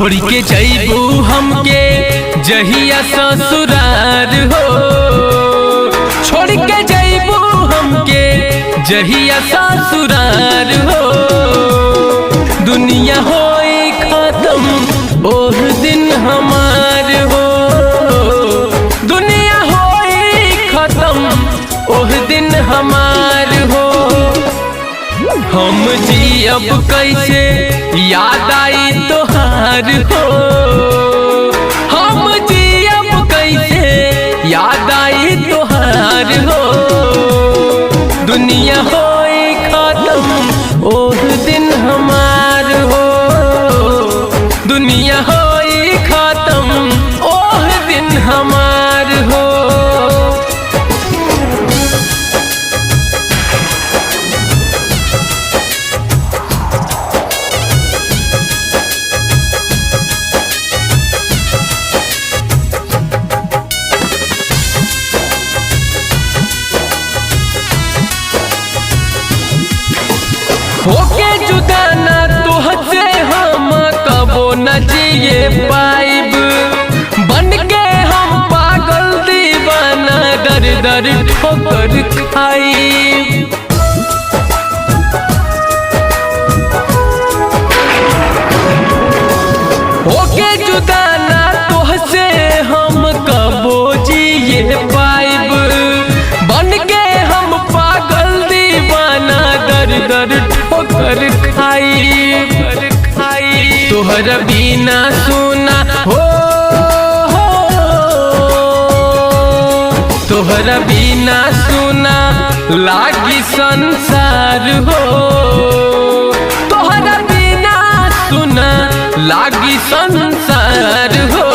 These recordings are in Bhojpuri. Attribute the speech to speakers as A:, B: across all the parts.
A: छोड़ के जइबू हमके जहिया ससुरार हो, छोड़ के जइबू हमके जहिया ससुरार हो। दुनिया होई खत्म ओह दिन हमार हो, दुनिया होई खत्म ओह दिन हमार हो। हम जियब कैसे याद आई तोहार हो, हम जियब कैसे याद आई तोहार हो। दुनिया होई खत्म ओह दिन हमार हो, दुनिया होई खत्म ओह दिन हमार हो। होके जुदा ना तुहसे हम कबो न जिए पाइब, बन के हम पागल दीवाना दर दर ठोकर खाइब। होके जुदा ना तुहसे हम कबो जिए पाइब, बन के हम पागल दीवाना दर दर ठोकर खाई। तोहर बिना सुना हो, तोहर बिना सुना लागी संसार हो, तोहर बिना सुना लागी संसार हो।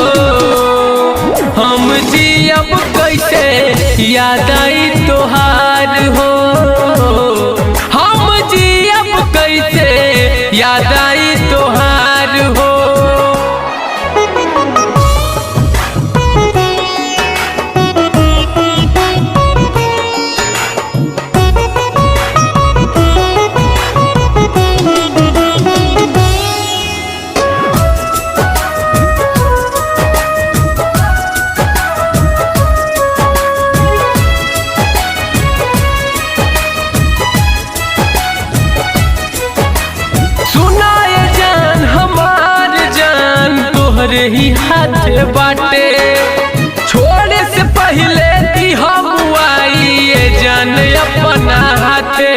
A: हम जियब कैसे याद आई तोहार हो, हम जियब कैसे याद आई तोहार हो। तोहरे ही हाथ बाटे, छोड़े से पहले दी हम आई ये जान अपना हाथे।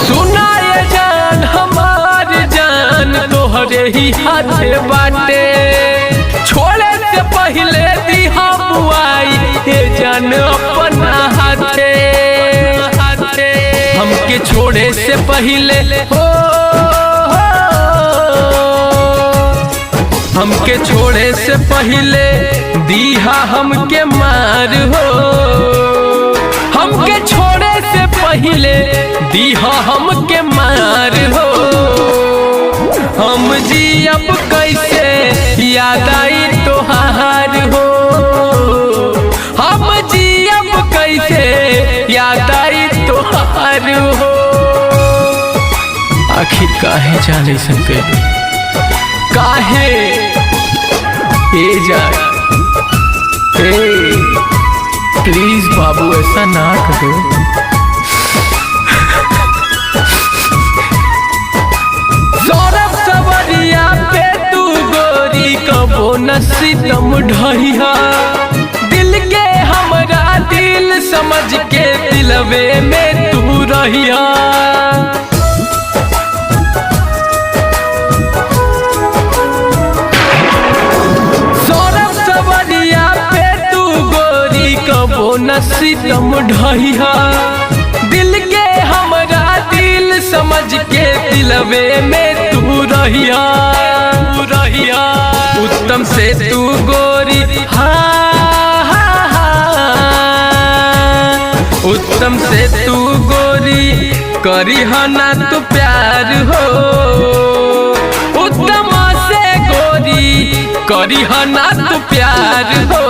A: सुना ये जान हमार जान तोहरे ही हाथ बाटे, छोड़े से पहले दी हम आई ये जान अपना हाथे। हमके छोड़े से पहले हो, हमके छोड़े से पहले दीहा हमके मार हो, हमके छोड़े से पहले दीहा हमके मार हो। हम जियब कैसे याद आई तोहार हो, हम जियब कैसे याद आई तोहार हो। आखिर काहे जाने सके, काहे ए जा प्लीज बाबू ऐसा ना करो। सौरभ सवरिया पे तू गोरी कबो न सितम ढहिया, दिल के हमरा दिल समझ के दिलवे में तू रहिया। सौरभ सवरिया पे तू गोरी कबो न सितम ढहिया, दिल के हमरा दिल समझ के दिलवे में तू रहिया। उत्तम से तू गोरी उत्तम से तू गोरी करी ना तू प्यार हो, उत्तम से गोरी करी ना तू प्यार हो।